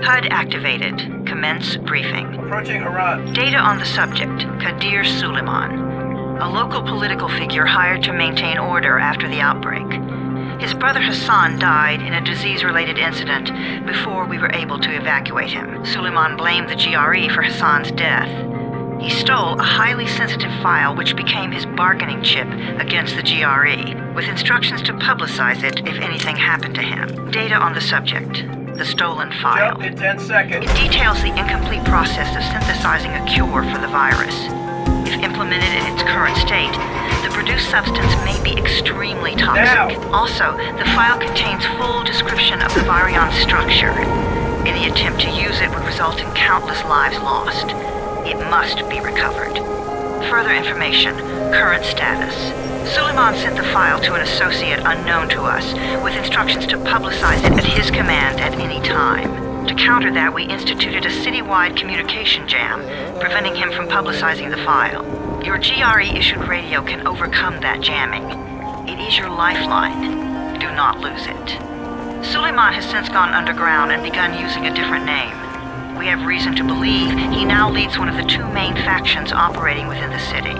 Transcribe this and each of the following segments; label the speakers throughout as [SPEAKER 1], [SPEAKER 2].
[SPEAKER 1] HUD activated. Commence briefing.
[SPEAKER 2] Approaching Harad.
[SPEAKER 1] Data on the subject, Kadir Suleiman. A local political figure hired to maintain order after the outbreak. His brother Hassan died in a disease-related incident before we were able to evacuate him. Suleiman blamed the GRE for Hassan's death. He stole a highly sensitive file which became his bargaining chip against the GRE, with instructions to publicize it if anything happened to him. Data on the subject, the stolen file.
[SPEAKER 2] Jump in 10 seconds.
[SPEAKER 1] It details the incomplete process of synthesizing a cure for the virus. If implemented in its current state, the produced substance may be extremely toxic.
[SPEAKER 2] Now.
[SPEAKER 1] Also, the file contains full description of the virion structure. Any attempt to use it would result in countless lives lost. It must be recovered. Further information, current status. Suleiman sent the file to an associate unknown to us, with instructions to publicize it at his command at any time. To counter that, we instituted a citywide communication jam, preventing him from publicizing the file. Your GRE-issued radio can overcome that jamming. It is your lifeline. Do not lose it. Suleiman has since gone underground and begun using a different name. We have reason to believe he now leads one of the two main factions operating within the city.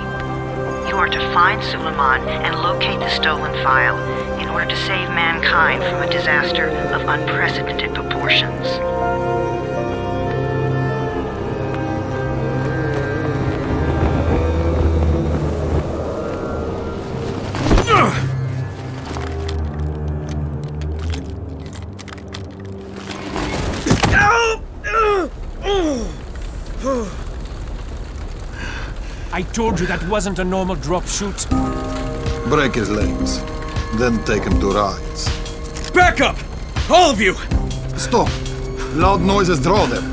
[SPEAKER 1] You are to find Suleiman and locate the stolen file in order to save mankind from a disaster of unprecedented proportions.
[SPEAKER 3] I told you that wasn't a normal drop shoot.
[SPEAKER 4] Break his legs, then take him to rides.
[SPEAKER 3] Back up! All of you!
[SPEAKER 4] Stop! Loud noises draw them.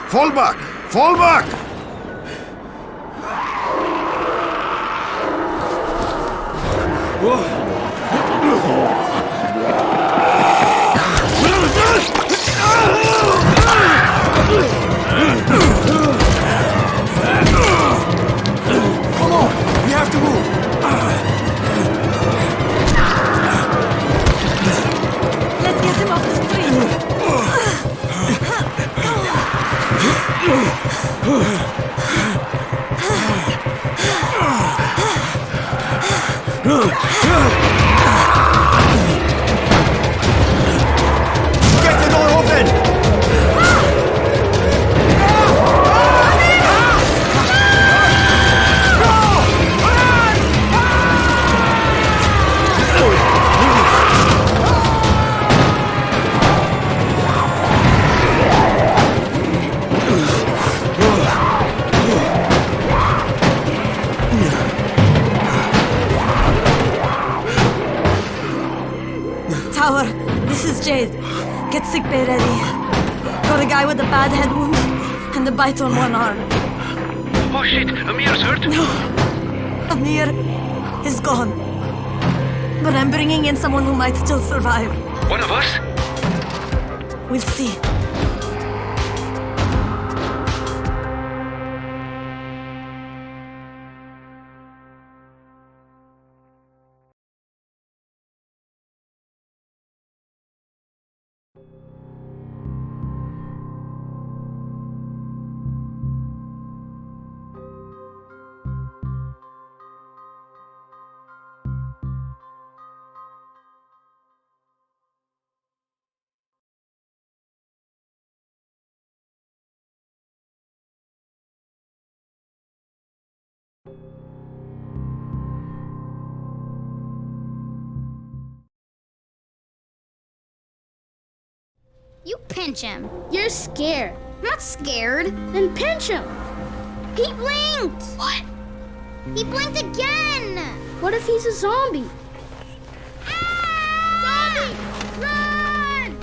[SPEAKER 4] Fall back! Fall back!
[SPEAKER 3] Come on! We have to move!
[SPEAKER 5] Let's get him off the
[SPEAKER 3] Get the door open!
[SPEAKER 5] Tower, this is Jade. Get sickbay ready. Got a guy with a bad head wound and a bite on one arm.
[SPEAKER 2] Oh shit, Amir's hurt?
[SPEAKER 5] Amir is gone. But I'm bringing in someone who might still survive.
[SPEAKER 2] One of us?
[SPEAKER 5] We'll see.
[SPEAKER 6] You pinch him. You're scared. I'm not scared. Then pinch him. He blinked! What? He blinked again! What if he's a zombie? Ah! Zombie! Run!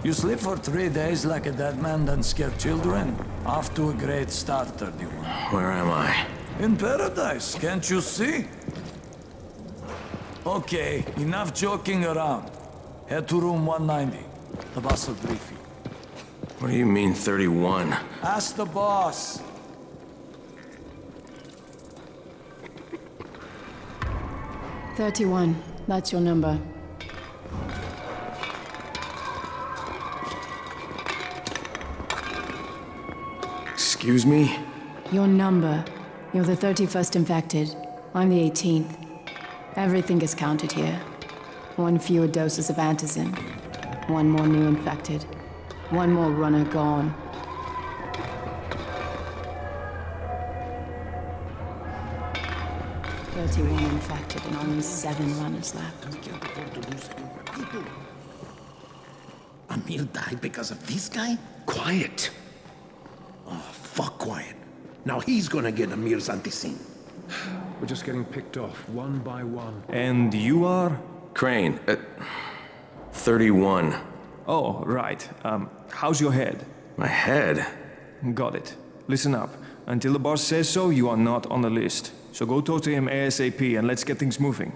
[SPEAKER 3] You sleep for 3 days like a dead man, then scare children? Off to a great start, 31.
[SPEAKER 2] Where am I?
[SPEAKER 3] In paradise, can't you see? Okay, enough joking around. Head to room 190. The boss will brief you.
[SPEAKER 2] What do you mean 31?
[SPEAKER 3] Ask the boss.
[SPEAKER 7] "31. That's your number."
[SPEAKER 2] Excuse me?
[SPEAKER 7] Your number. You're the 31st infected. I'm the 18th. Everything is counted here. 1 fewer doses of antizin. 1 more new infected. 1 more runner gone. "31 infected and only 7 runners left."
[SPEAKER 8] We can't afford to lose any more people. Amir died because of this guy?
[SPEAKER 2] Quiet.
[SPEAKER 8] Oh, fuck quiet. Now he's gonna get Amir's antizin.
[SPEAKER 9] We're just getting picked off, one by one.
[SPEAKER 10] And you are?
[SPEAKER 2] Crane, 31.
[SPEAKER 10] Oh, right. How's your head?
[SPEAKER 2] My head?
[SPEAKER 10] Got it. Listen up. Until the boss says so, you are not on the list. So go talk to him ASAP and let's get things moving.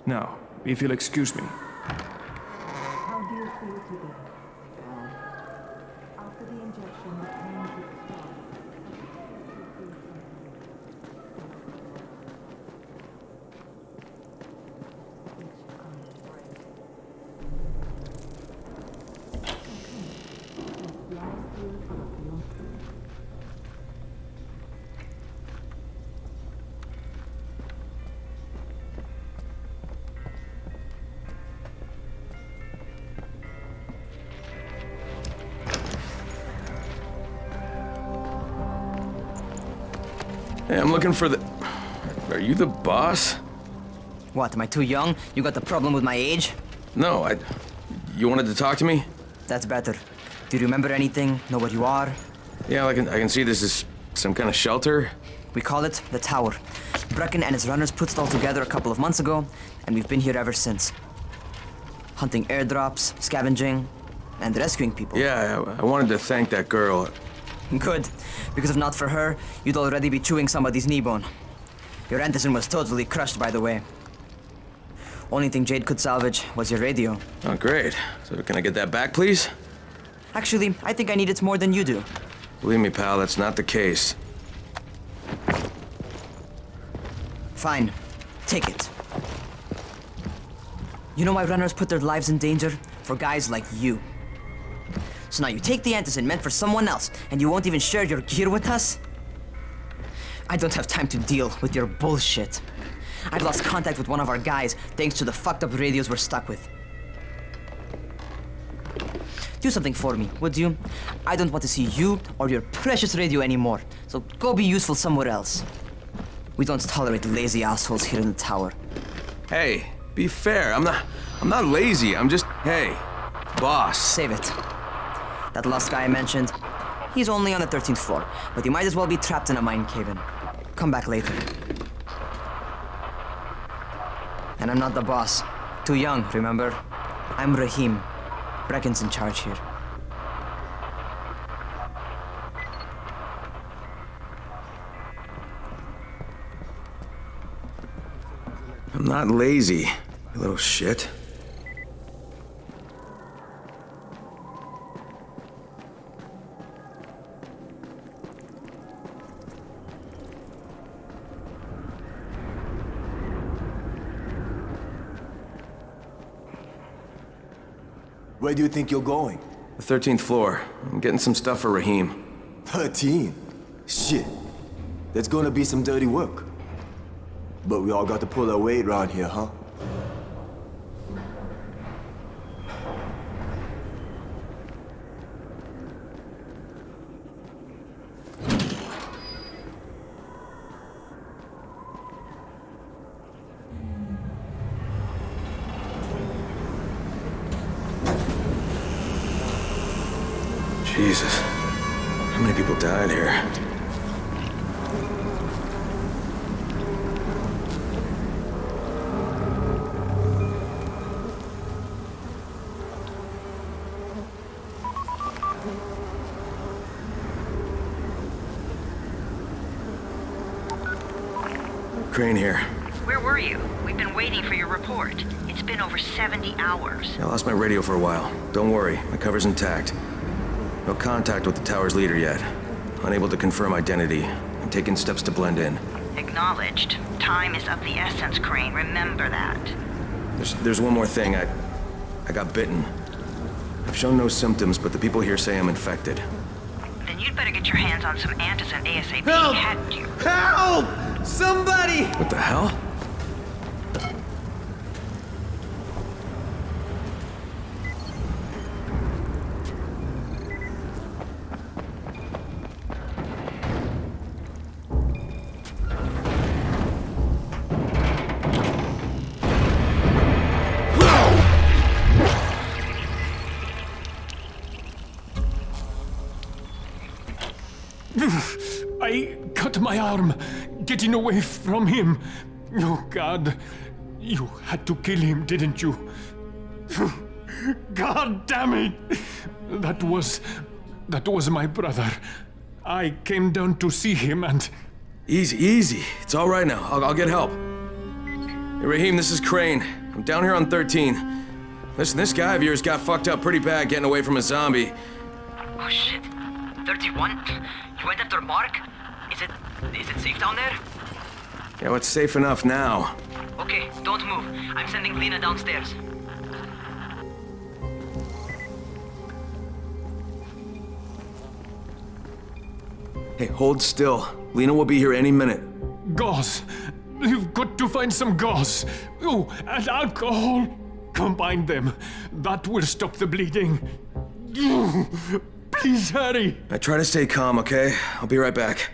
[SPEAKER 10] Now, if you'll excuse me.
[SPEAKER 11] How do you feel today? After the injection, the pain should stop.
[SPEAKER 2] Hey, I'm looking for the... Are you the boss?
[SPEAKER 12] What, am I too young? You got the problem with my age?
[SPEAKER 2] No, You wanted to talk to me?
[SPEAKER 12] That's better. Do you remember anything? Know where you are?
[SPEAKER 2] Yeah, I can see this is some kind of shelter.
[SPEAKER 12] We call it the Tower. Brecken and his runners put it all together a couple of months ago, and we've been here ever since. Hunting airdrops, scavenging, and rescuing people.
[SPEAKER 2] Yeah, I wanted to thank that girl.
[SPEAKER 12] Good, because if not for her, you'd already be chewing somebody's knee bone. Your antizin was totally crushed, by the way. Only thing Jade could salvage was your radio.
[SPEAKER 2] Oh, great. So can I get that back, please?
[SPEAKER 12] Actually, I think I need it more than you do.
[SPEAKER 2] Believe me, pal, that's not the case.
[SPEAKER 12] Fine. Take it. You know why runners put their lives in danger? For guys like you. So now you take the antizin meant for someone else, and you won't even share your gear with us? I don't have time to deal with your bullshit. I'd lost contact with one of our guys thanks to the fucked up radios we're stuck with. Do something for me, would you? I don't want to see you or your precious radio anymore, so go be useful somewhere else. We don't tolerate lazy assholes here in the tower.
[SPEAKER 2] Hey, be fair. I'm not lazy. I'm just, hey, boss.
[SPEAKER 12] Save it. That last guy I mentioned, he's only on the 13th floor, but he might as well be trapped in a mine cave-in. Come back later. And I'm not the boss. Too young, remember? I'm Rahim. Brecken's in charge here.
[SPEAKER 2] I'm not lazy, you little shit.
[SPEAKER 13] Where do you think you're going?
[SPEAKER 2] The 13th floor. I'm getting some stuff for Rahim.
[SPEAKER 13] 13? Shit. That's gonna be some dirty work. But we all got to pull our weight around here, huh?
[SPEAKER 2] Jesus. How many people died here? Crane here.
[SPEAKER 1] Where were you? We've been waiting for your report. It's been over 70 hours.
[SPEAKER 2] I lost my radio for a while. Don't worry, my cover's intact. No contact with the tower's leader yet. Unable to confirm identity. I'm taking steps to blend in.
[SPEAKER 1] Acknowledged. Time is of the essence, Crane. Remember that.
[SPEAKER 2] There's one more thing. I got bitten. I've shown no symptoms, but the people here say I'm infected.
[SPEAKER 1] Then you'd better get your hands on some antizin ASAP.
[SPEAKER 13] Help!
[SPEAKER 1] Hadn't you?
[SPEAKER 13] Help! Somebody!
[SPEAKER 2] What the hell?
[SPEAKER 9] I cut my arm getting away from him. Oh, God. You had to kill him, didn't you? God damn it! That was my brother. I came down to see him and...
[SPEAKER 2] Easy. It's all right now. I'll get help. Hey, Rahim, this is Crane. I'm down here on 13. Listen, this guy of yours got fucked up pretty bad getting away from a zombie.
[SPEAKER 12] Oh shit. 31? You went after Mark? Is it safe down there?
[SPEAKER 2] Yeah, well, it's safe enough now.
[SPEAKER 12] Okay, don't move. I'm sending Lena downstairs.
[SPEAKER 2] Hey, hold still. Lena will be here any minute.
[SPEAKER 9] Gauze. You've got to find some gauze. Oh, and alcohol. Combine them. That will stop the bleeding. Please hurry.
[SPEAKER 2] I try to stay calm, okay? I'll be right back.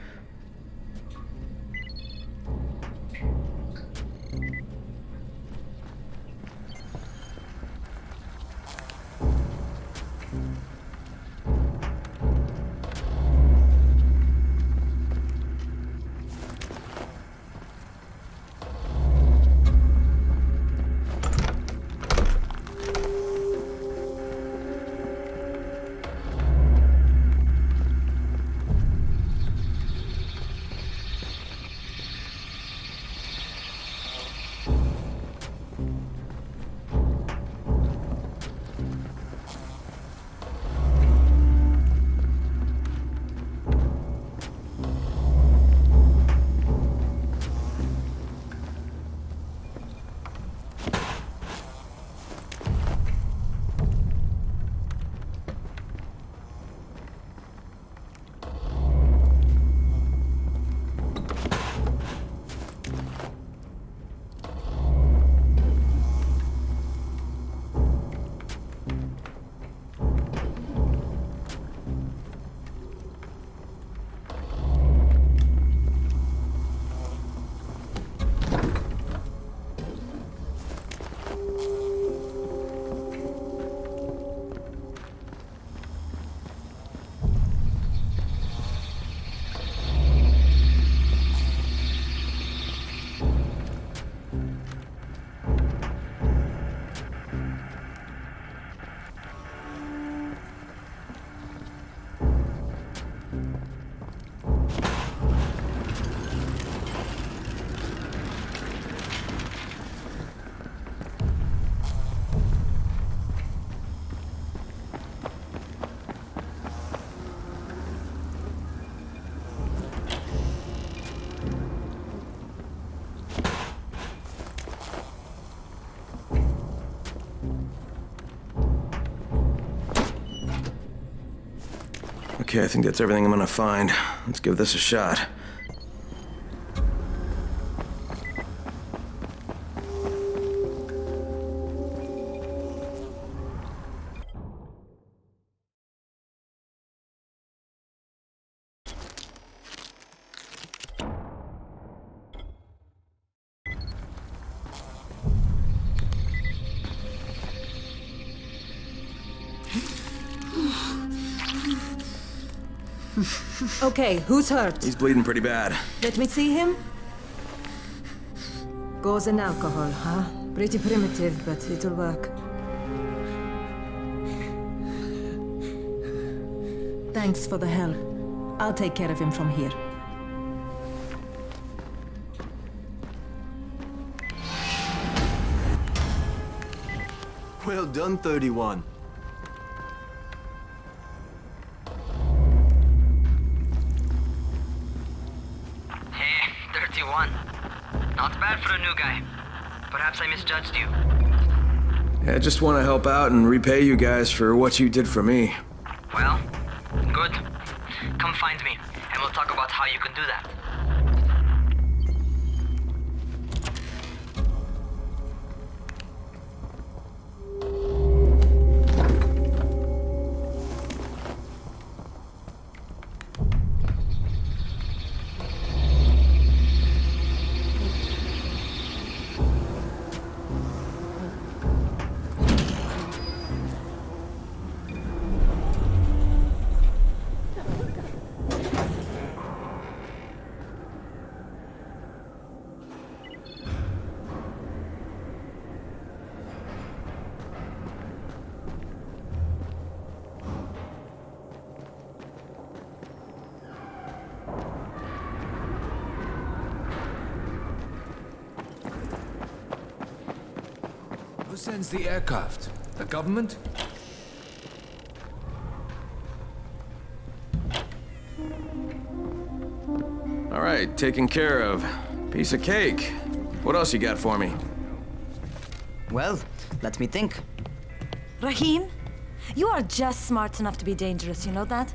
[SPEAKER 2] Okay, I think that's everything I'm gonna find. Let's give this a shot.
[SPEAKER 11] Okay, who's hurt?
[SPEAKER 2] He's bleeding pretty bad.
[SPEAKER 11] Let me see him. Gauze and alcohol, huh? Pretty primitive, but it'll work. Thanks for the help. I'll take care of him from here.
[SPEAKER 13] Well done, 31.
[SPEAKER 12] Hey, 31. Not bad for a new guy. Perhaps I misjudged you.
[SPEAKER 2] Yeah, I just want to help out and repay you guys for what you did for me.
[SPEAKER 12] Well, good. Come find me, and we'll talk about how you can do that.
[SPEAKER 3] Who sends the aircraft? The government?
[SPEAKER 2] All right, taken care of. Piece of cake. What else you got for me?
[SPEAKER 12] Well, let me think.
[SPEAKER 5] Rahim, you are just smart enough to be dangerous, you know that?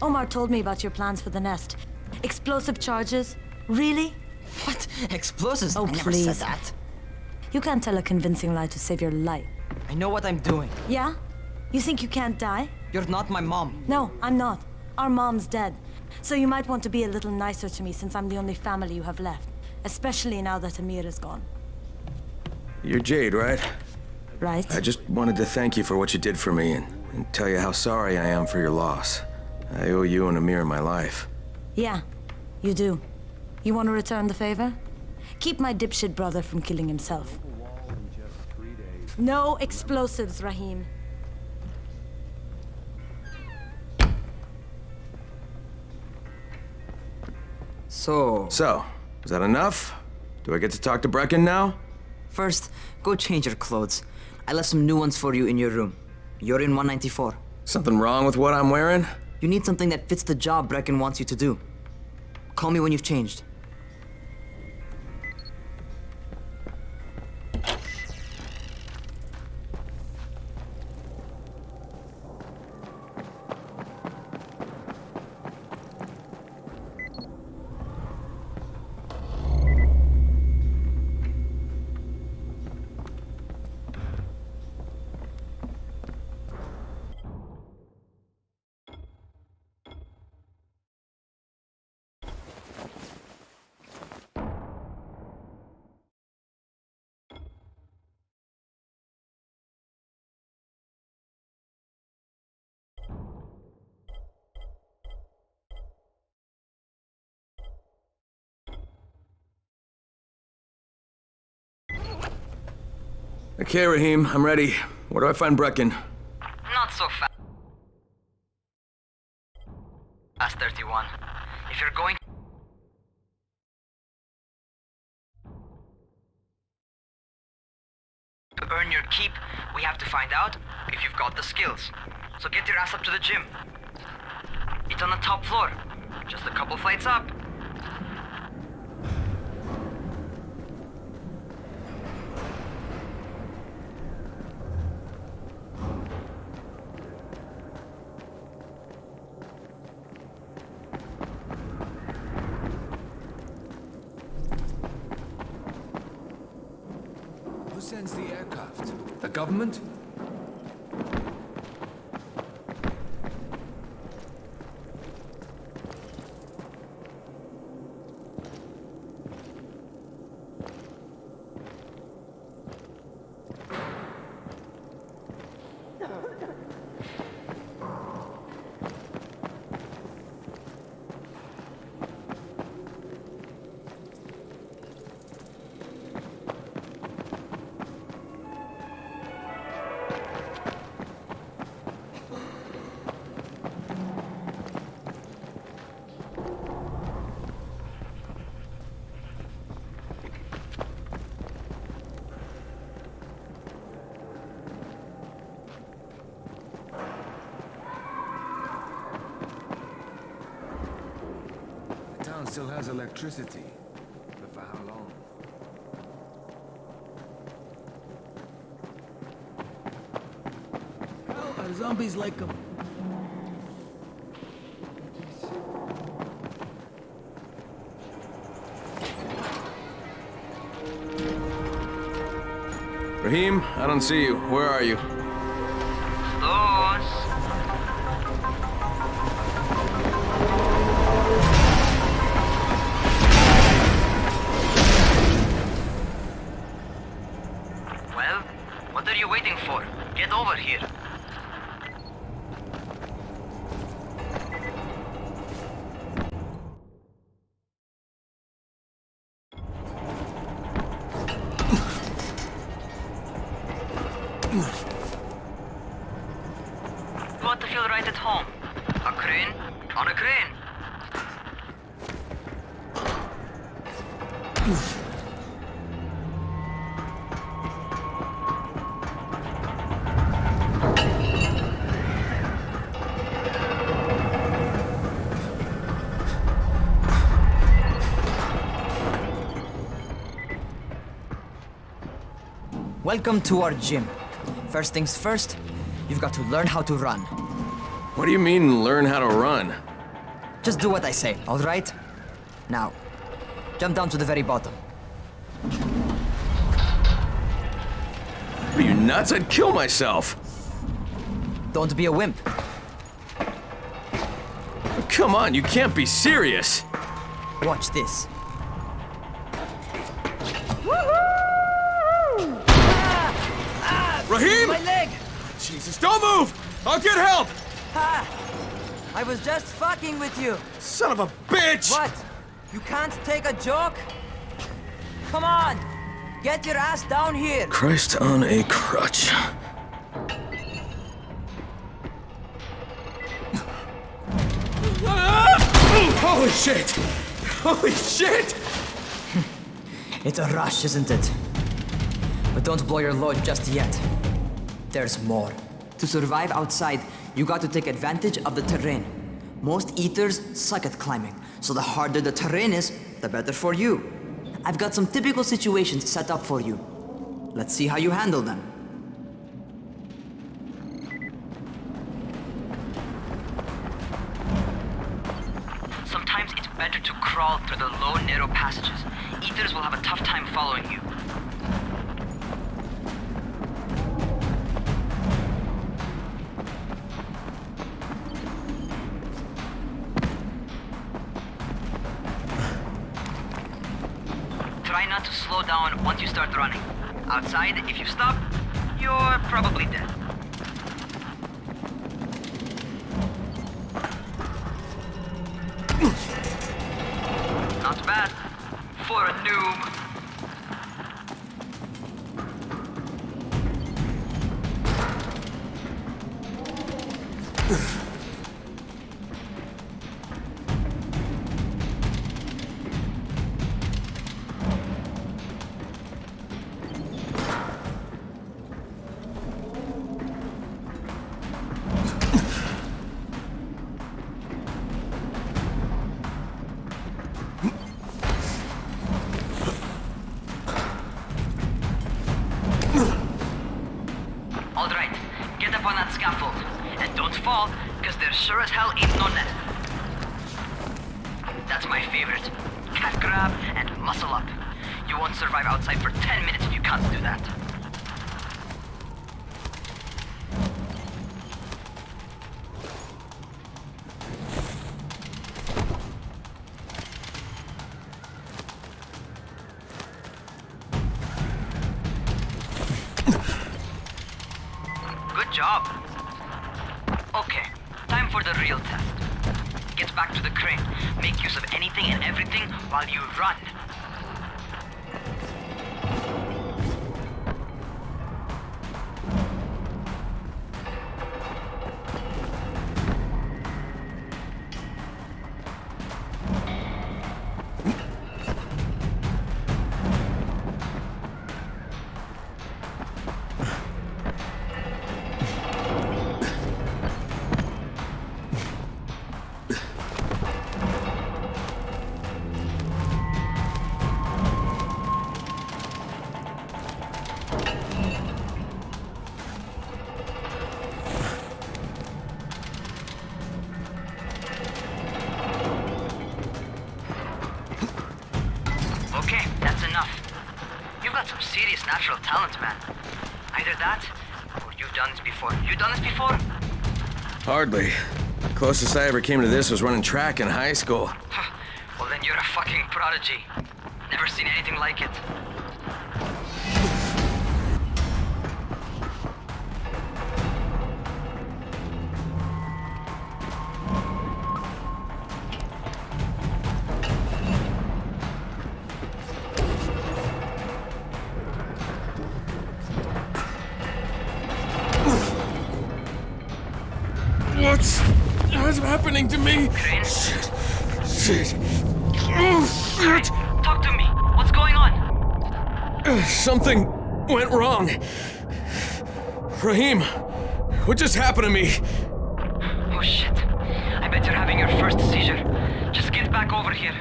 [SPEAKER 5] Omar told me about your plans for the nest. Explosive charges? Really?
[SPEAKER 12] What? Explosives?
[SPEAKER 5] Oh,
[SPEAKER 12] I never
[SPEAKER 5] please.
[SPEAKER 12] said that.
[SPEAKER 5] You can't tell a convincing lie to save your life.
[SPEAKER 12] I know what I'm doing.
[SPEAKER 5] Yeah? You think you can't die?
[SPEAKER 12] You're not my mom.
[SPEAKER 5] No, I'm not. Our mom's dead. So you might want to be a little nicer to me since I'm the only family you have left. Especially now that Amir is gone.
[SPEAKER 2] You're Jade, right?
[SPEAKER 5] Right?
[SPEAKER 2] I just wanted to thank you for what you did for me and tell you how sorry I am for your loss. I owe you and Amir my life.
[SPEAKER 5] Yeah, you do. You want to return the favor? Keep my dipshit brother from killing himself. No explosives, Rahim.
[SPEAKER 12] So,
[SPEAKER 2] is that enough? Do I get to talk to Brecken now?
[SPEAKER 12] first, go change your clothes. I left some new ones for you in your room. You're in 194.
[SPEAKER 2] Something wrong with what I'm wearing?
[SPEAKER 12] You need something that fits the job Brecken wants you to do. Call me when you've changed.
[SPEAKER 2] Okay, Rahim, I'm ready. Where do I find Brecken?
[SPEAKER 12] Not so fast, 31. If you're going to earn your keep, we have to find out if you've got the skills. So get your ass up to the gym. It's on the top floor, just a couple flights up.
[SPEAKER 3] Who sends the aircraft? The government?
[SPEAKER 13] town still has electricity. But for how long?
[SPEAKER 14] How are zombies like them?
[SPEAKER 2] Raheem, I don't see you. Where are you?
[SPEAKER 12] Those. Well, what are you waiting for? Get over here. You want to feel right at home? A crane? On a crane! Welcome to our gym. First things first, you've got to learn how to run.
[SPEAKER 2] What do you mean, learn how to run?
[SPEAKER 12] Just do what I say, all right? Now, jump down to the very bottom.
[SPEAKER 2] Are you nuts? I'd kill myself.
[SPEAKER 12] Don't be a wimp.
[SPEAKER 2] Come on, you can't be serious.
[SPEAKER 12] Watch this.
[SPEAKER 2] Raheem!
[SPEAKER 12] My leg!
[SPEAKER 2] Jesus, don't move! I'll get help!
[SPEAKER 12] Ha! I was just fucking with you.
[SPEAKER 2] Son of a bitch!
[SPEAKER 12] What? You can't take a joke? Come on! Get your ass down here!
[SPEAKER 2] Christ on a crutch. Holy shit! Holy shit!
[SPEAKER 12] It's a rush, isn't it? But don't blow your load just yet. There's more. To survive outside, you got to take advantage of the terrain. Most eaters suck at climbing, so the harder the terrain is, the better for you. I've got some typical situations set up for you. Let's see how you handle them. Sometimes it's better to crawl through the low, narrow passages. Eaters will have a tough time following you. Try not to slow down once you start running. Outside, if you stop, you're probably dead. Not bad for a noob. All right, get up on that scaffold. And don't fall, because there sure as hell ain't no net. That's my favorite. Cat grab and muscle up. You won't survive outside for 10 minutes if you can't do that. Good job. Okay, time for the real test. Get back to the crane. Make use of anything and everything while you run. natural talent, man. Either that, or you've done this before. You done this before?
[SPEAKER 2] Hardly. Closest I ever came to this was running track in high school.
[SPEAKER 12] Well, then you're a fucking prodigy. Never seen anything like it.
[SPEAKER 2] What's happening to me?
[SPEAKER 12] Crane?
[SPEAKER 2] Shit. Oh, shit.
[SPEAKER 12] Talk to me. What's going on?
[SPEAKER 2] Something went wrong. Rahim, what just happened to me?
[SPEAKER 12] Oh shit. I bet you're having your first seizure. Just get back over here.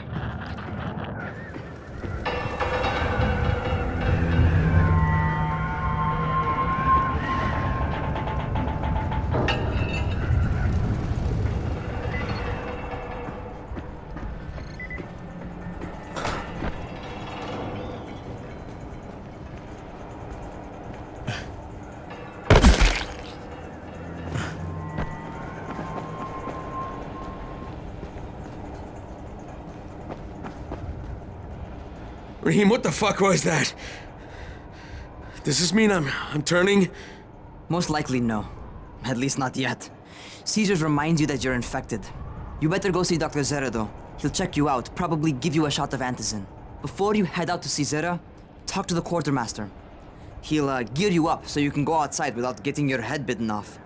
[SPEAKER 2] Rahim, what the fuck was that? Does this mean I'm turning?
[SPEAKER 12] Most likely no. At least not yet. Seizures remind you that you're infected. You better go see Dr. Zera though. He'll check you out, probably give you a shot of antizin. Before you head out to see Zera, talk to the quartermaster. He'll gear you up so you can go outside without getting your head bitten off.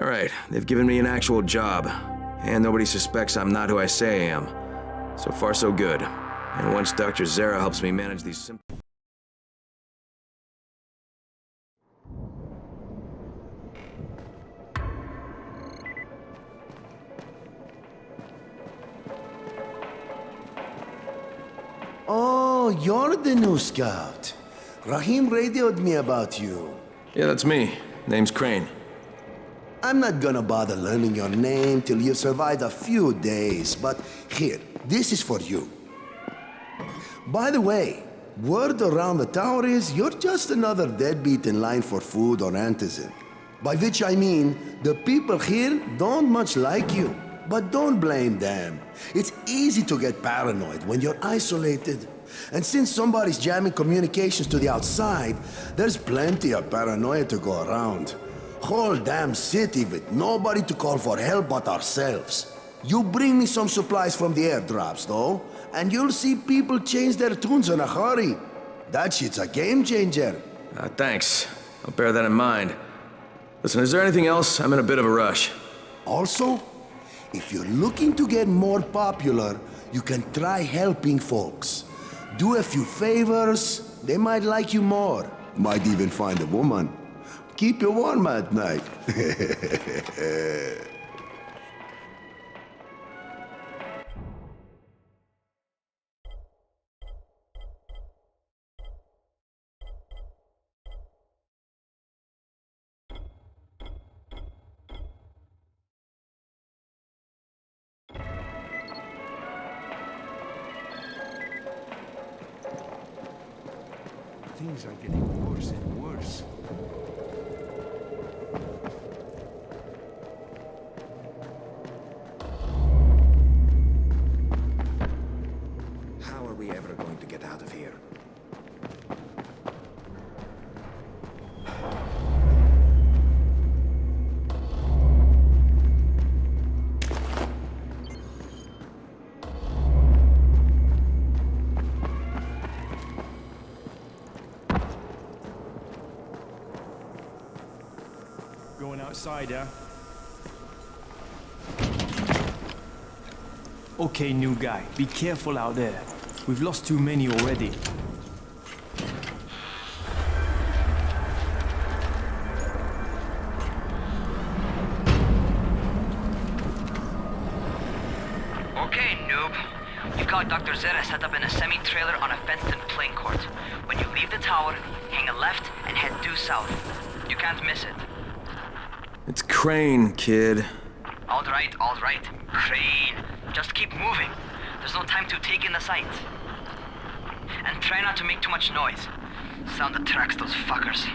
[SPEAKER 2] All right, they've given me an actual job, and nobody suspects I'm not who I say I am. So far, so good. And once Dr. Zera helps me manage these symptoms...
[SPEAKER 8] Oh, you're the new scout. Rahim radioed me about you.
[SPEAKER 2] Yeah, that's me. Name's Crane.
[SPEAKER 8] I'm not gonna bother learning your name till you've survived a few days, but here, this is for you. By the way, word around the tower is you're just another deadbeat in line for food or antizin. By which I mean, the people here don't much like you. But don't blame them. It's easy to get paranoid when you're isolated. And since somebody's jamming communications to the outside, there's plenty of paranoia to go around. Whole damn city with nobody to call for help but ourselves. You bring me some supplies from the airdrops, though, and you'll see people change their tunes in a hurry. That shit's a game changer.
[SPEAKER 2] Thanks. I'll bear that in mind. Listen, is there anything else? I'm in a bit of a rush.
[SPEAKER 8] Also, if you're looking to get more popular, you can try helping folks. Do a few favors, they might like you more. Might even find a woman. Keep you warm at night.
[SPEAKER 9] Things are getting worse and worse.
[SPEAKER 8] How are we ever going to get out of here?
[SPEAKER 10] Going outside, yeah? Okay, new guy. Be careful out there. We've lost too many already.
[SPEAKER 12] scout Dr. Zere set up in a semi-trailer on a fenced-in playing court. When you leave the tower, hang a left and head due south. You can't miss it.
[SPEAKER 2] It's Crane, kid.
[SPEAKER 12] All right. Crane. Just keep moving. There's no time to take in the sights. And try not to make too much noise. Sound attracts those fuckers.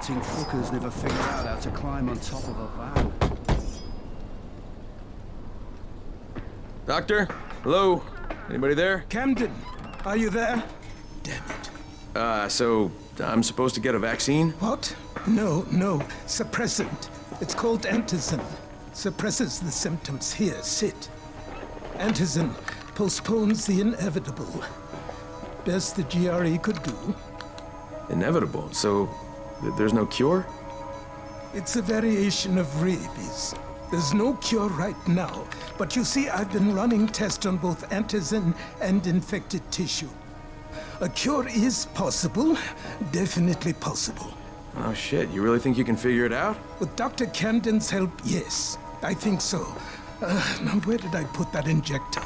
[SPEAKER 14] Fuckers never figured out how to climb on top of a valve.
[SPEAKER 2] Doctor? Hello? Anybody there?
[SPEAKER 15] Camden, are you there? Damn it.
[SPEAKER 2] So I'm supposed to get a vaccine?
[SPEAKER 15] What? No. Suppressant. It's called Antizin. Suppresses the symptoms. Here, sit. Antizin postpones the inevitable. Best the GRE could do.
[SPEAKER 2] Inevitable? So there's no cure?
[SPEAKER 15] It's a variation of rabies. There's no cure right now, but you see, I've been running tests on both Antizin and infected tissue. A cure is possible, definitely possible.
[SPEAKER 2] Oh shit, you really think you can figure it out?
[SPEAKER 15] With Dr. Camden's help, yes, I think so. Now where did I put that injector?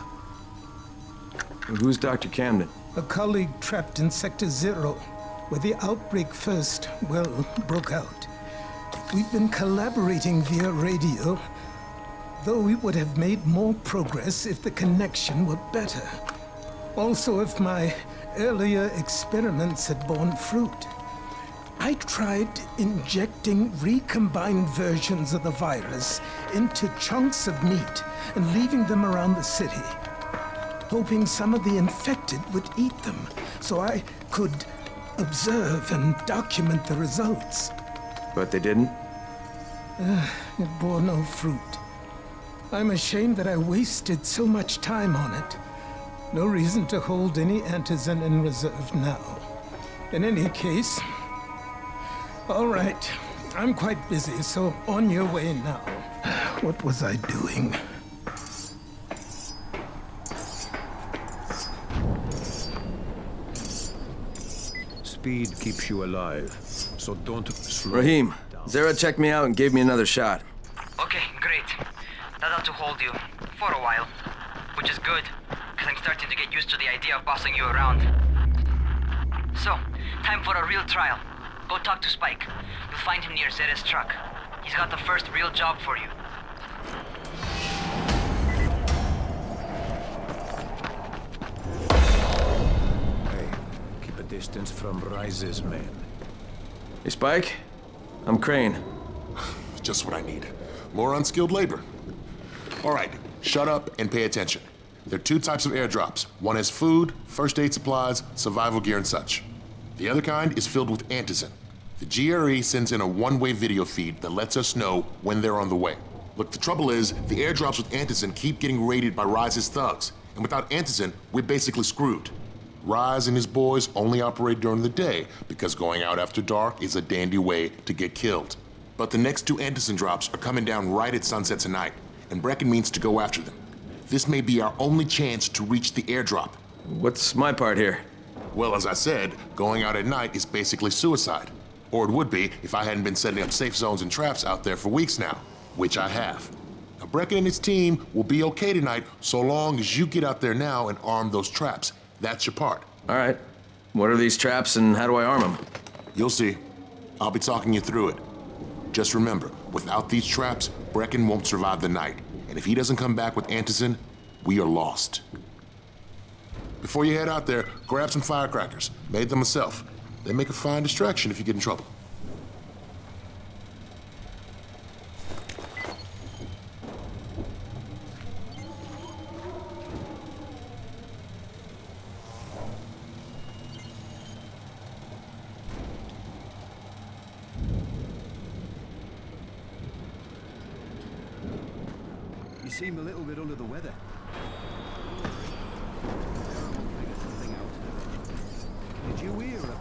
[SPEAKER 2] Who's Dr. Camden?
[SPEAKER 15] A colleague trapped in Sector 0, where the outbreak first, broke out. We've been collaborating via radio, though we would have made more progress if the connection were better. Also, if my earlier experiments had borne fruit. I tried injecting recombined versions of the virus into chunks of meat and leaving them around the city, hoping some of the infected would eat them so I could observe and document the results.
[SPEAKER 2] But they didn't?
[SPEAKER 15] It bore no fruit. I'm ashamed that I wasted so much time on it. No reason to hold any Antizin in reserve now. In any case, all right, I'm quite busy, so on your way now. What was I doing?
[SPEAKER 16] Speed keeps you alive, so don't slow
[SPEAKER 2] Rahim,
[SPEAKER 16] down.
[SPEAKER 2] Zere checked me out and gave me another shot.
[SPEAKER 12] Okay, great. That ought to hold you. For a while. Which is good, because I'm starting to get used to the idea of bossing you around. So, time for a real trial. Go talk to Spike. You'll find him near Zere's truck. He's got the first real job for you.
[SPEAKER 16] Hey, keep a distance from Rise's men.
[SPEAKER 2] Hey, Spike? I'm Crane.
[SPEAKER 17] Just what I need. More unskilled labor. All right, shut up and pay attention. There are two types of airdrops. One is food, first aid supplies, survival gear, and such. The other kind is filled with Antizin. The GRE sends in a one-way video feed that lets us know when they're on the way. Look, the trouble is, the airdrops with Antizin keep getting raided by Rise's thugs, and without Antizin, we're basically screwed. Rise and his boys only operate during the day because going out after dark is a dandy way to get killed. But the next two Antizin drops are coming down right at sunset tonight, and Brecken means to go after them. This may be our only chance to reach the airdrop.
[SPEAKER 2] What's my part here?
[SPEAKER 17] Well, as I said, going out at night is basically suicide. Or it would be if I hadn't been setting up safe zones and traps out there for weeks now, which I have. Now, Brecken and his team will be okay tonight so long as you get out there now and arm those traps. That's your part.
[SPEAKER 2] All right. What are these traps and how do I arm them?
[SPEAKER 17] You'll see. I'll be talking you through it. Just remember, without these traps, Brecken won't survive the night. And if he doesn't come back with Antizin, we are lost. Before you head out there, grab some firecrackers. Made them myself. They make a fine distraction if you get in trouble.
[SPEAKER 14] You seem a little bit under the weather. Did you hear about?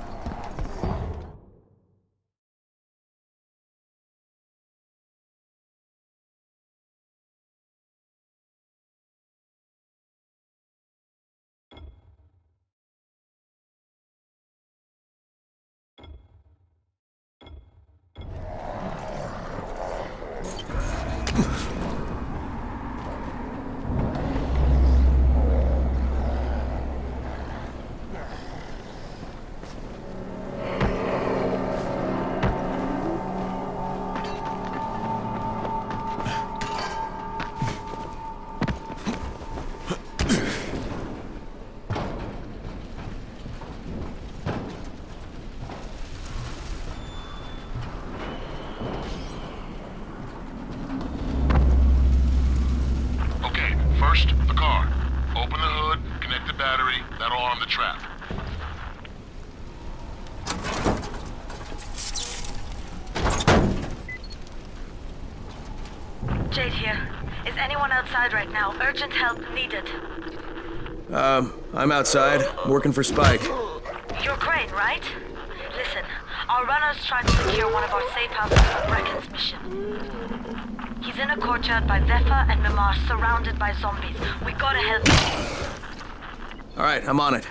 [SPEAKER 14] First, the car. Open the hood, connect the battery, that'll arm the trap.
[SPEAKER 5] Jade here. Is anyone outside right now? Urgent help needed.
[SPEAKER 2] I'm outside, working for Spike.
[SPEAKER 5] You're Crane, right? Listen, our runners tried to secure one of our safe houses for Brecken's mission. He's in a courtyard by Zephyr and Mimar, surrounded by zombies. We gotta help him.
[SPEAKER 2] All right, I'm on it.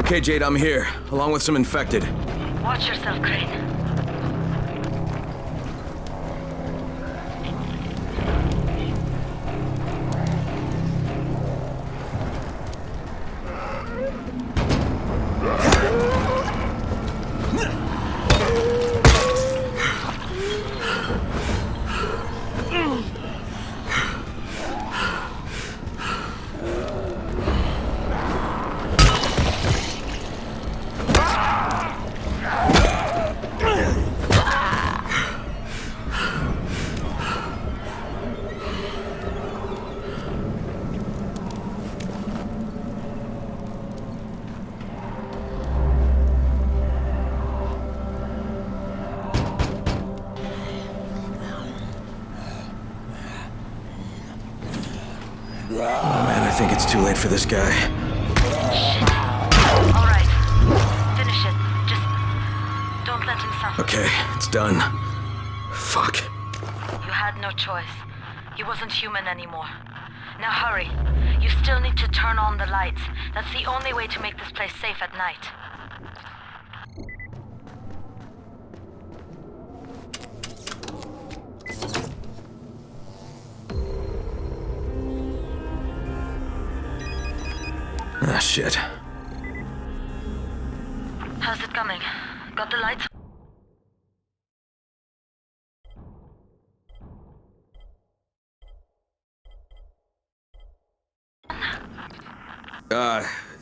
[SPEAKER 2] Okay, Jade, I'm here, along with some infected.
[SPEAKER 5] Watch yourself, Crane.
[SPEAKER 2] It's too late for this guy.
[SPEAKER 5] All right. Finish it. Just don't let him suffer.
[SPEAKER 2] Okay, it's done. Fuck.
[SPEAKER 5] You had no choice. He wasn't human anymore. Now hurry. You still need to turn on the lights. That's the only way to make this place safe at night.
[SPEAKER 2] Ah, shit.
[SPEAKER 5] How's it coming? Got the lights?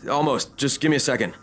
[SPEAKER 2] Almost. Just give me a second.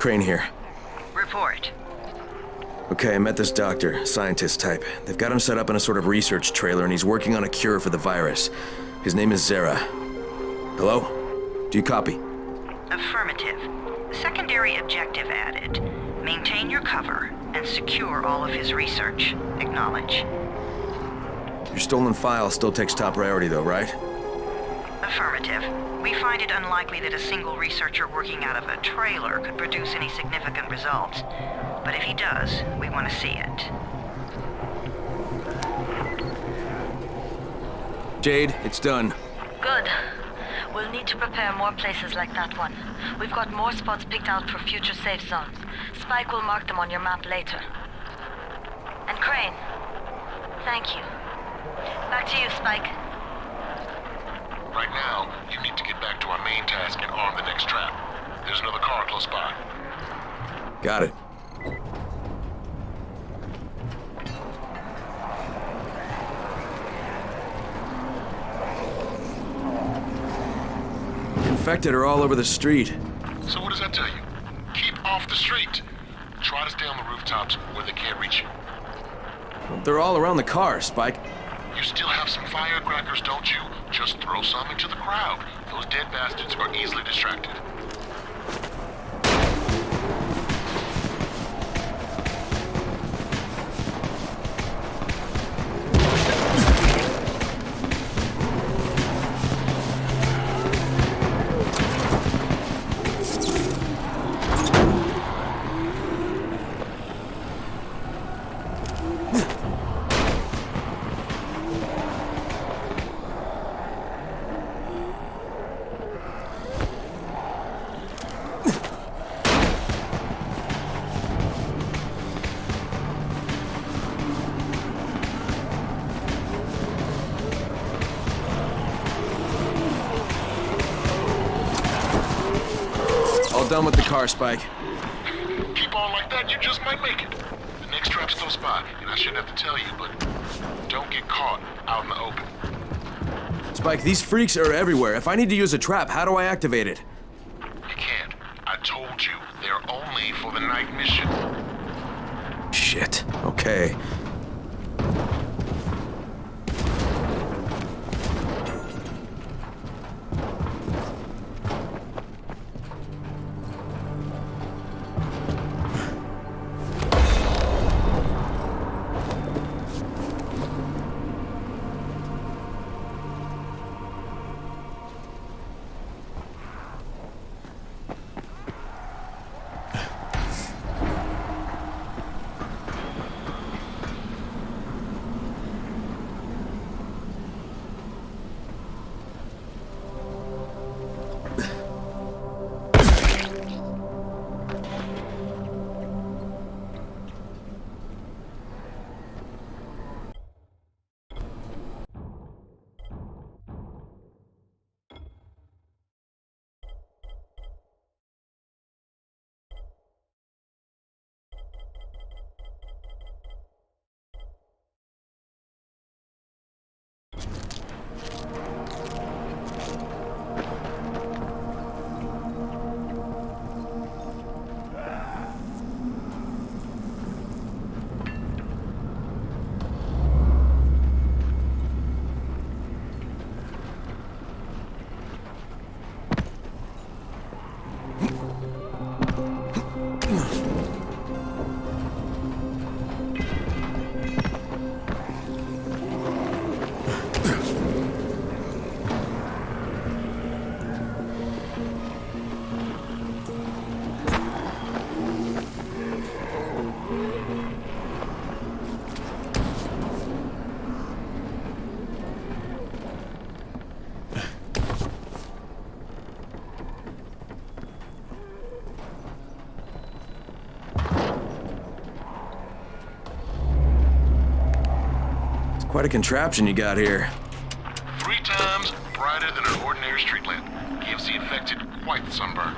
[SPEAKER 2] Crane here.
[SPEAKER 1] Report.
[SPEAKER 2] Okay, I met this doctor, scientist type. They've got him set up in a sort of research trailer, and he's working on a cure for the virus. His name is Zere. Hello? Do you copy?
[SPEAKER 1] Affirmative. Secondary objective added. Maintain your cover and secure all of his research. Acknowledge.
[SPEAKER 2] Your stolen file still takes top priority though, right?
[SPEAKER 1] Affirmative. We find it unlikely that a single researcher working out of a trailer could produce any significant results. But if he does, we want to see it.
[SPEAKER 2] Jade, it's done.
[SPEAKER 5] Good. We'll need to prepare more places like that one. We've got more spots picked out for future safe zones. Spike will mark them on your map later. And Crane, thank you. Back to you, Spike.
[SPEAKER 17] Right now, you need to get back to our main task and arm the next trap. There's another car close by.
[SPEAKER 2] Got it. Infected are all over the street.
[SPEAKER 17] So what does that tell you? Keep off the street. Try to stay on the rooftops where they can't reach you.
[SPEAKER 2] They're all around the car, Spike.
[SPEAKER 17] You still have some firecrackers, don't you? Just throw some into the crowd. Those dead bastards are easily distracted.
[SPEAKER 2] done with the car, Spike.
[SPEAKER 17] Keep on like that, you just might make it. The next trap's close by, and I shouldn't have to tell you, but don't get caught out in the open.
[SPEAKER 2] Spike, these freaks are everywhere. If I need to use a trap, how do I activate it?
[SPEAKER 17] You can't. I told you, they're only for the night mission.
[SPEAKER 2] Shit. Okay. Quite a contraption you got here.
[SPEAKER 17] 3 times brighter than an ordinary street lamp. Gives the infected quite the sunburn.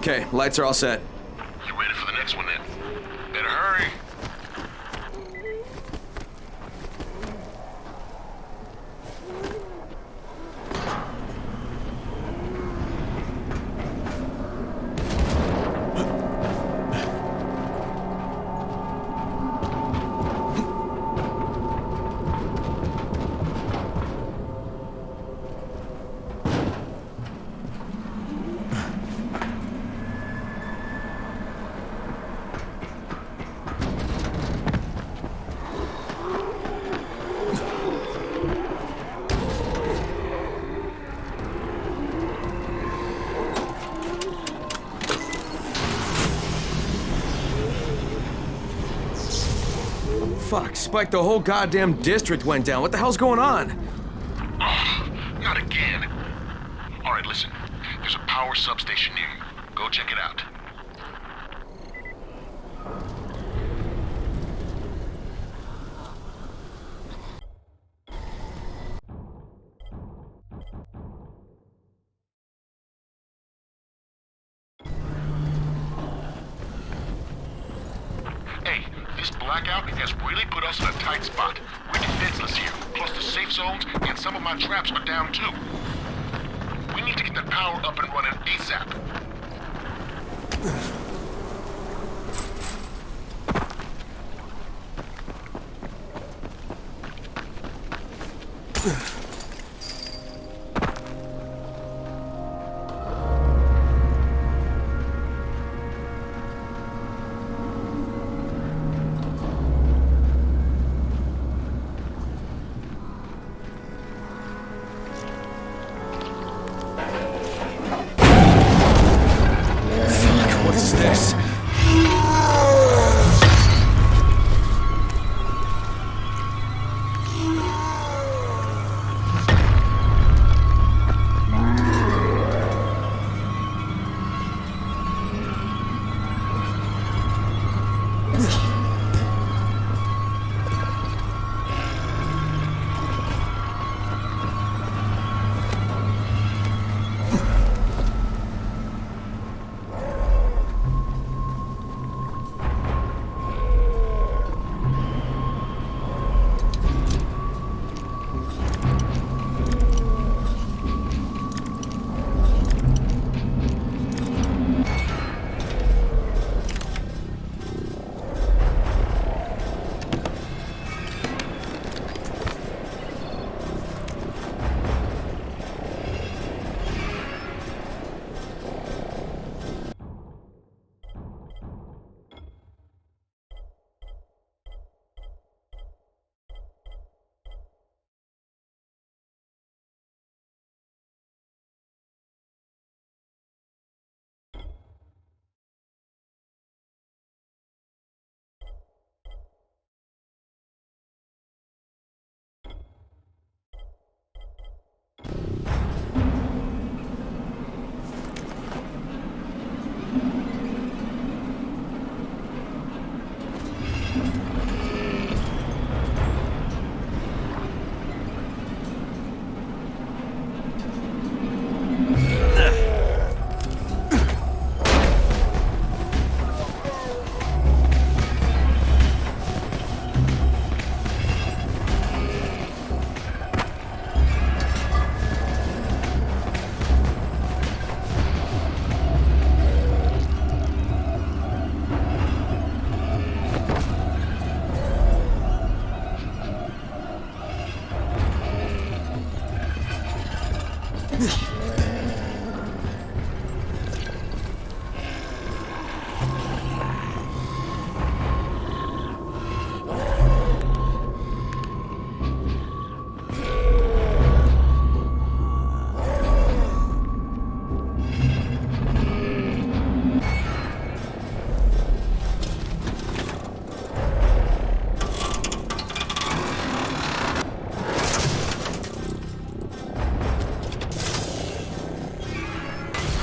[SPEAKER 2] Okay, lights are all set.
[SPEAKER 17] You ready for the next one then? Better hurry.
[SPEAKER 2] Fuck, Spike, the whole goddamn district went down. What the hell's going on?
[SPEAKER 17] Oh, not again. All right, listen. There's a power substation near you. Go check it out. Hey, this blackout has really put us in a tight spot. We're defenseless here. Plus the safe zones and some of my traps are down too. We need to get that power up and running ASAP.
[SPEAKER 2] What is this?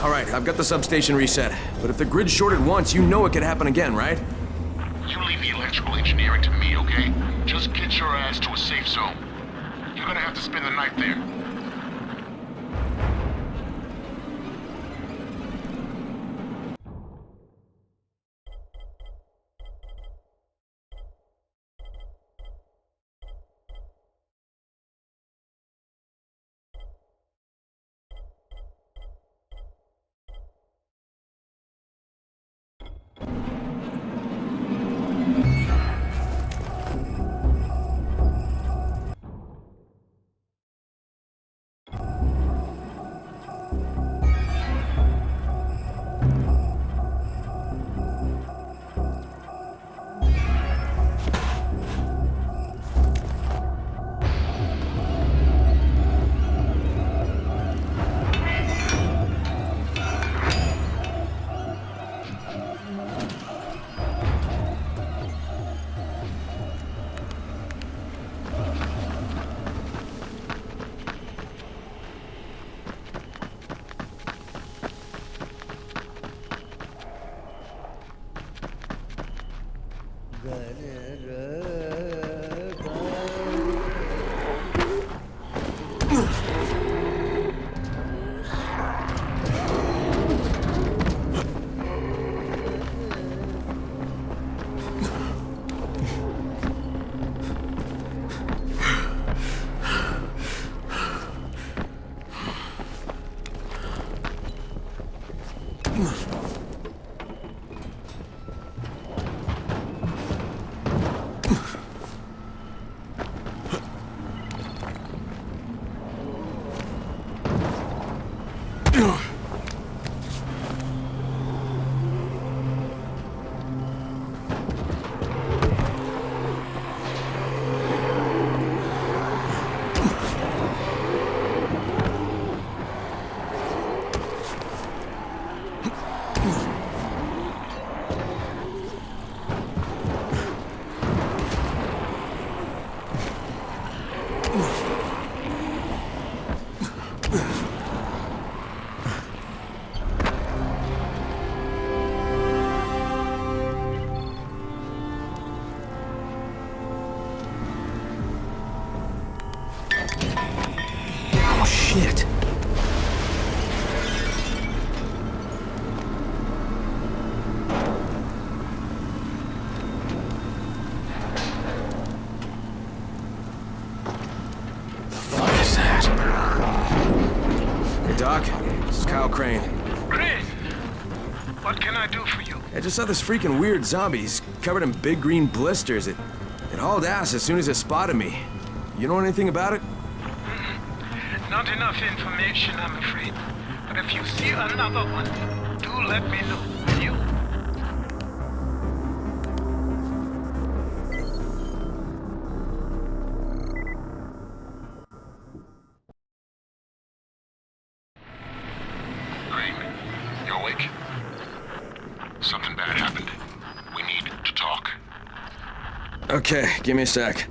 [SPEAKER 2] All right, I've got the substation reset. But if the grid's shorted once, you know it could happen again, right?
[SPEAKER 17] You leave the electrical engineering to me, okay? Just get your ass to a safe zone. You're gonna have to spend the night there.
[SPEAKER 2] Oh, shit. What is that? Hey, Doc. This is Kyle Crane.
[SPEAKER 18] Crane! What can I do for you?
[SPEAKER 2] I just saw this freaking weird zombie. He's covered in big green blisters. It hauled ass as soon as it spotted me. You know anything about it?
[SPEAKER 18] Not enough information, I'm afraid. But if you see another one, do let me know, will you?
[SPEAKER 17] Crane, you awake? Something bad happened. We need to talk.
[SPEAKER 2] Okay, give me a sec.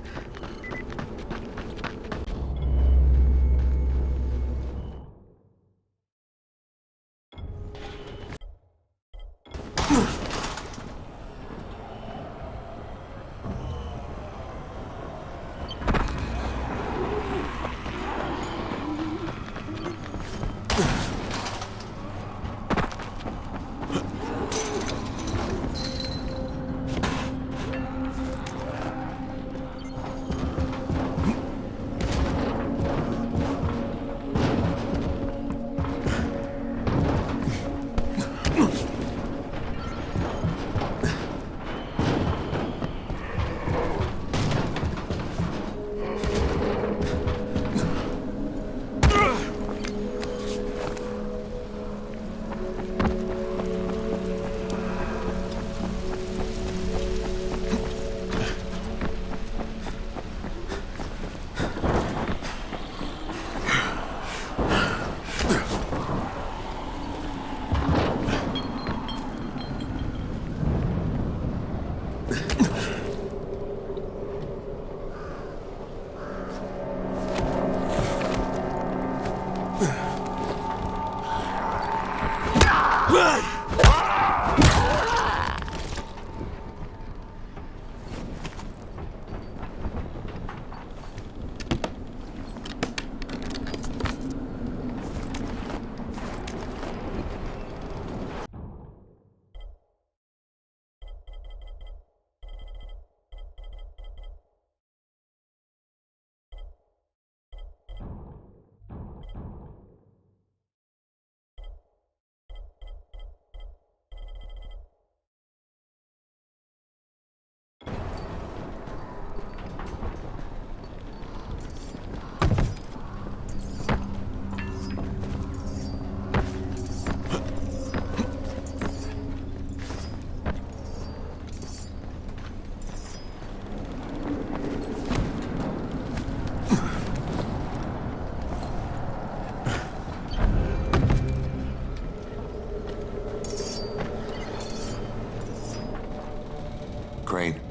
[SPEAKER 17] Crane,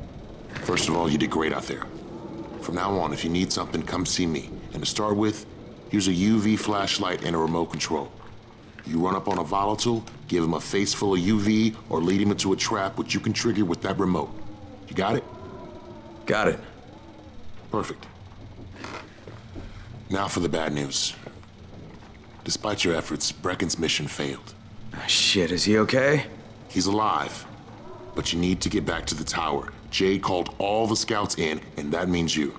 [SPEAKER 17] first of all, you did great out there. From now on, if you need something, come see me. And to start with, use a UV flashlight and a remote control. You run up on a volatile, give him a face full of UV, or lead him into a trap which you can trigger with that remote. You got it?
[SPEAKER 2] Got it.
[SPEAKER 17] Perfect. Now for the bad news. Despite your efforts, Brecken's mission failed.
[SPEAKER 2] Shit, is he okay?
[SPEAKER 17] He's alive. But you need to get back to the tower. Jade called all the scouts in, and that means you.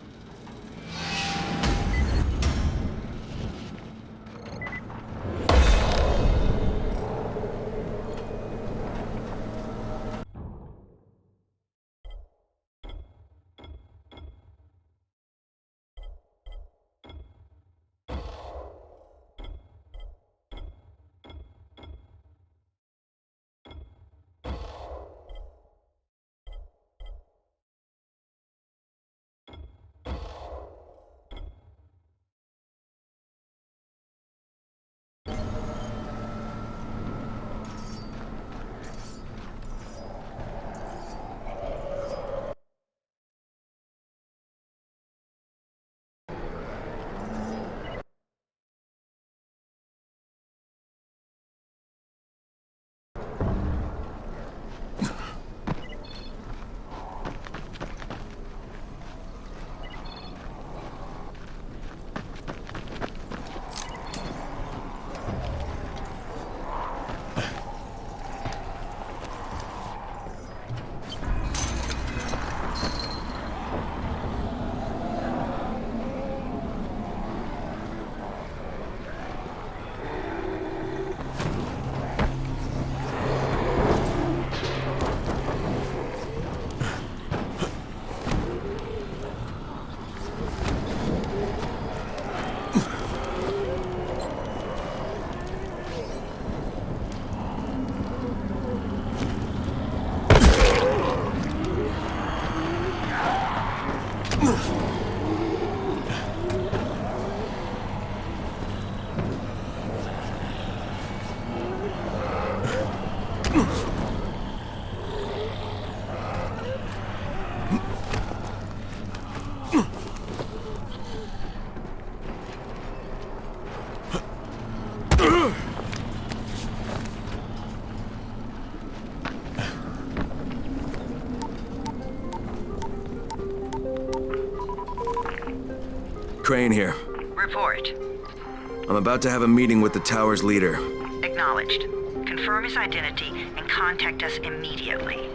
[SPEAKER 2] Crane here.
[SPEAKER 1] Report.
[SPEAKER 2] I'm about to have a meeting with the tower's leader.
[SPEAKER 1] Acknowledged. Confirm his identity and contact us immediately.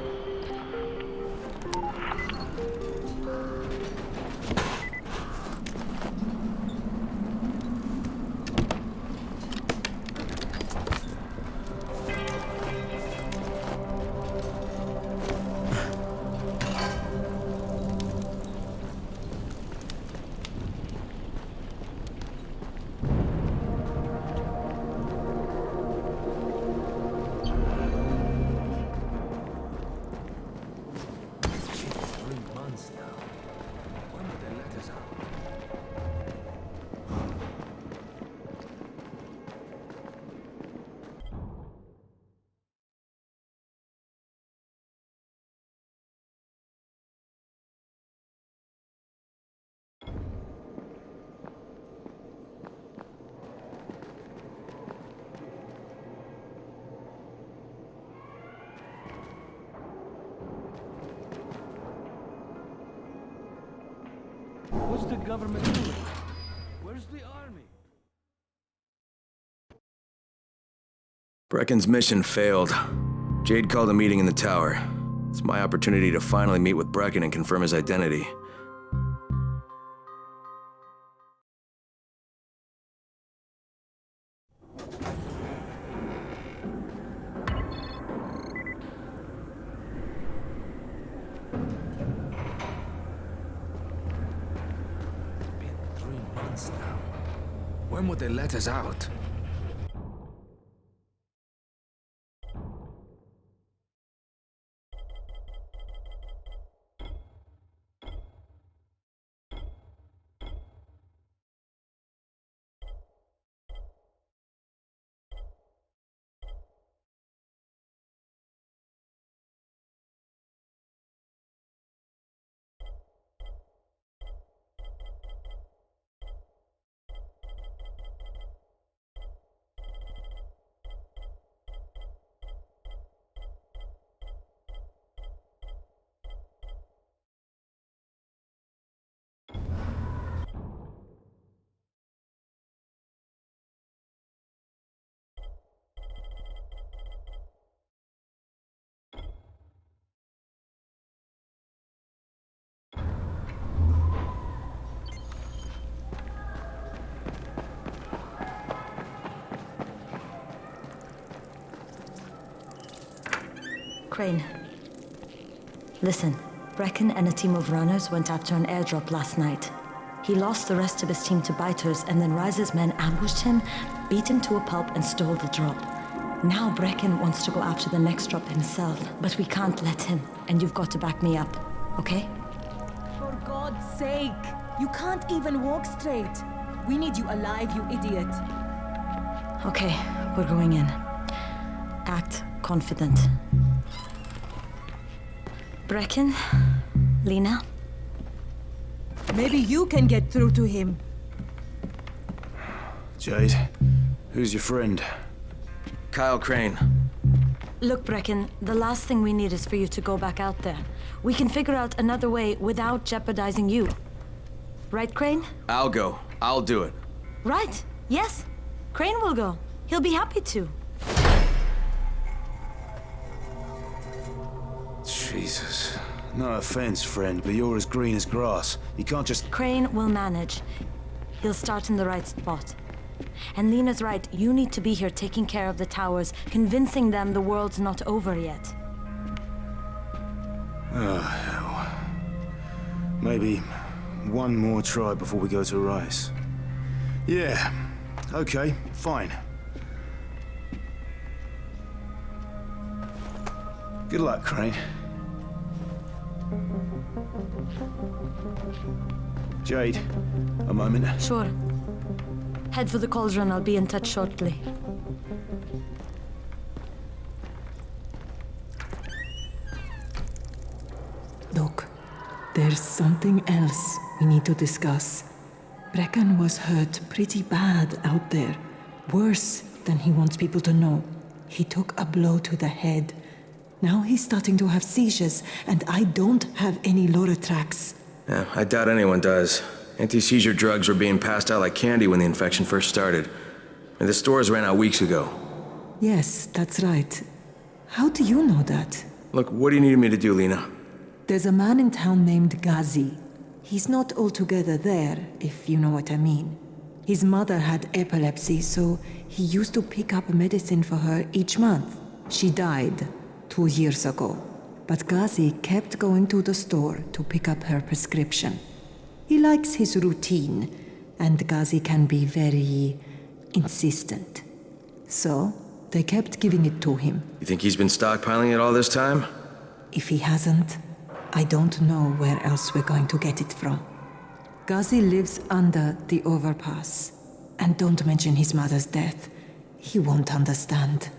[SPEAKER 14] What's the government doing? Where's the army?
[SPEAKER 2] Brecken's mission failed. Jade called a meeting in the tower. It's my opportunity to finally meet with Brecken and confirm his identity.
[SPEAKER 19] When would they let us out?
[SPEAKER 5] Crane. Listen, Brecken and a team of runners went after an airdrop last night. He lost the rest of his team to biters, and then Rise's men ambushed him, beat him to a pulp, and stole the drop. Now Brecken wants to go after the next drop himself, but we can't let him, and you've got to back me up, okay?
[SPEAKER 20] For God's sake! You can't even walk straight! We need you alive, you idiot!
[SPEAKER 5] Okay, we're going in. Act confident. Brecken? Lena?
[SPEAKER 20] Maybe you can get through to him.
[SPEAKER 13] Jade, who's your friend?
[SPEAKER 2] Kyle Crane.
[SPEAKER 5] Look, Brecken, the last thing we need is for you to go back out there. We can figure out another way without jeopardizing you. Right, Crane?
[SPEAKER 2] I'll go. I'll do it.
[SPEAKER 5] Right. Yes. Crane will go. He'll be happy to.
[SPEAKER 13] Jesus. No offense, friend, but you're as green as grass. You can't just...
[SPEAKER 5] Crane will manage. He'll start in the right spot. And Lena's right, you need to be here taking care of the towers, convincing them the world's not over yet.
[SPEAKER 13] Oh, hell. Maybe one more try before we go to Rice. Yeah, okay, fine. Good luck, Crane. Jade, a moment.
[SPEAKER 5] Sure. Head for the cauldron. I'll be in touch shortly.
[SPEAKER 21] Look, there's something else we need to discuss. Brecken was hurt pretty bad out there. Worse than he wants people to know. He took a blow to the head. Now he's starting to have seizures, and I don't have any Loratrax.
[SPEAKER 2] Yeah, I doubt anyone does. Anti-seizure drugs were being passed out like candy when the infection first started. And the stores ran out weeks ago.
[SPEAKER 21] Yes, that's right. How do you know that?
[SPEAKER 2] Look, what do you need me to do, Lena?
[SPEAKER 21] There's a man in town named Ghazi. He's not altogether there, if you know what I mean. His mother had epilepsy, so he used to pick up medicine for her each month. She died 2 years ago. But Ghazi kept going to the store to pick up her prescription. He likes his routine, and Ghazi can be very insistent. So, they kept giving it to him.
[SPEAKER 2] You think he's been stockpiling it all this time?
[SPEAKER 21] If he hasn't, I don't know where else we're going to get it from. Ghazi lives under the overpass. And don't mention his mother's death. He won't understand.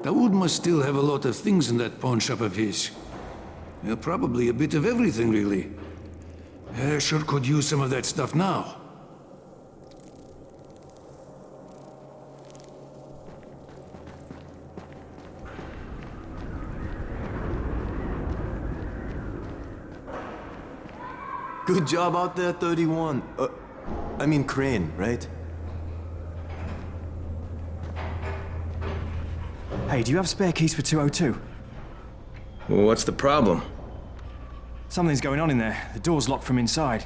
[SPEAKER 19] Daoud must still have a lot of things in that pawn shop of his. Yeah, probably a bit of everything, really. Sure could use some of that stuff now.
[SPEAKER 13] Good job out there, 31. I mean Crane, right?
[SPEAKER 10] Hey, do you have spare keys for 202?
[SPEAKER 2] Well, what's the problem?
[SPEAKER 10] Something's going on in there. The door's locked from inside.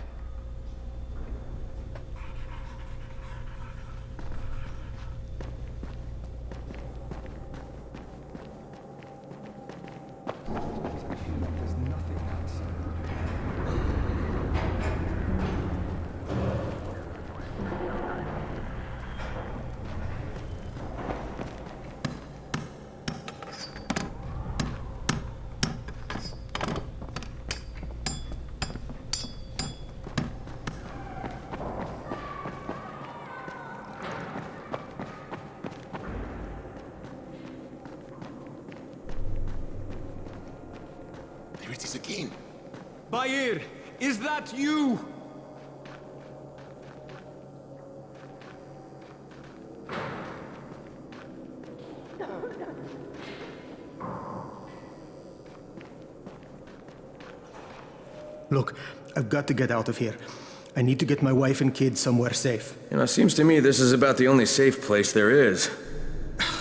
[SPEAKER 4] Bair, is that you?
[SPEAKER 22] Look, I've got to get out of here. I need to get my wife and kids somewhere safe.
[SPEAKER 2] You know, it seems to me this is about the only safe place there is.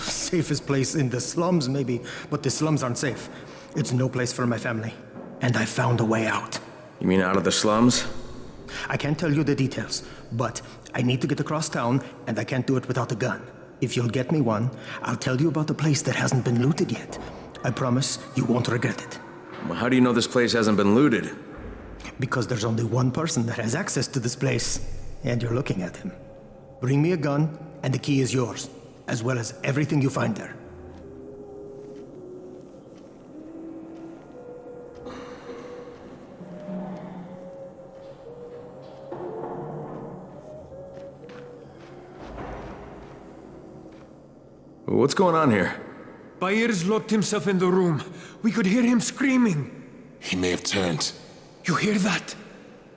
[SPEAKER 22] Safest place in the slums, maybe, but the slums aren't safe. It's no place for my family. And I found a way out.
[SPEAKER 2] You mean out of the slums?
[SPEAKER 22] I can't tell you the details, but I need to get across town, and I can't do it without a gun. If you'll get me one, I'll tell you about a place that hasn't been looted yet. I promise you won't regret it.
[SPEAKER 2] Well, how do you know this place hasn't been looted?
[SPEAKER 22] Because there's only one person that has access to this place, and you're looking at him. Bring me a gun, and the key is yours, as well as everything you find there.
[SPEAKER 2] What's going on here?
[SPEAKER 4] Bair's locked himself in the room. We could hear him screaming.
[SPEAKER 17] He may have turned.
[SPEAKER 4] You hear that?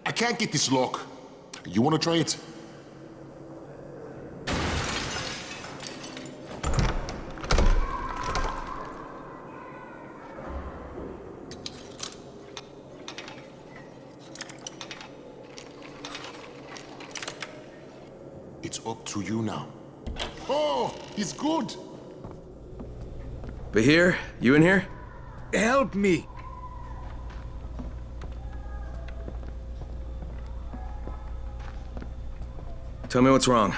[SPEAKER 17] I can't get this lock. You want to try it? It's up to you now. Oh, he's good.
[SPEAKER 2] Bahir, you in here?
[SPEAKER 4] Help me.
[SPEAKER 2] Tell me what's wrong.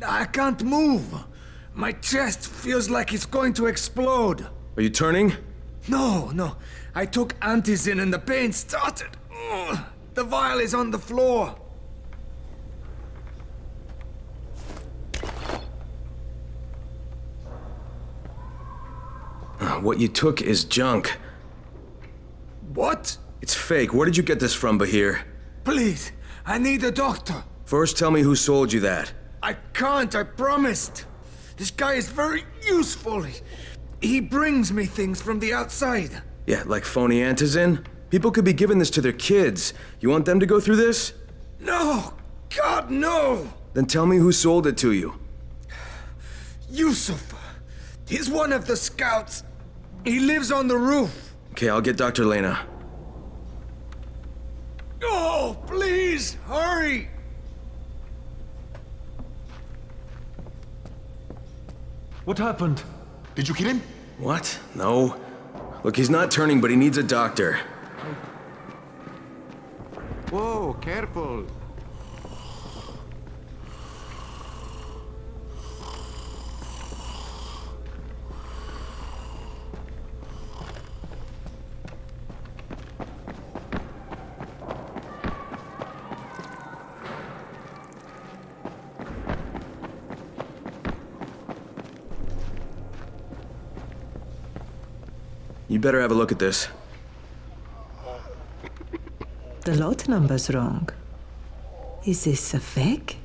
[SPEAKER 4] I can't move. My chest feels like it's going to explode.
[SPEAKER 2] Are you turning?
[SPEAKER 4] No. I took Antizin and the pain started. Ugh. The vial is on the floor.
[SPEAKER 2] What you took is junk.
[SPEAKER 4] What?
[SPEAKER 2] It's fake. Where did you get this from, Bahir?
[SPEAKER 4] Please, I need a doctor.
[SPEAKER 2] First, tell me who sold you that.
[SPEAKER 4] I can't, I promised. This guy is very useful. He brings me things from the outside.
[SPEAKER 2] Yeah, like phony Antizin? People could be giving this to their kids. You want them to go through this?
[SPEAKER 4] No! God, no!
[SPEAKER 2] Then tell me who sold it to you.
[SPEAKER 4] Yusuf. He's one of the scouts. He lives on the roof.
[SPEAKER 2] Okay, I'll get Dr. Lena.
[SPEAKER 4] Oh, please, hurry!
[SPEAKER 9] What happened?
[SPEAKER 17] Did you kill him?
[SPEAKER 2] What? No. Look, he's not turning, but he needs a doctor.
[SPEAKER 16] Whoa, careful.
[SPEAKER 2] You better have a look at this.
[SPEAKER 21] The lot number's wrong. Is this a fake?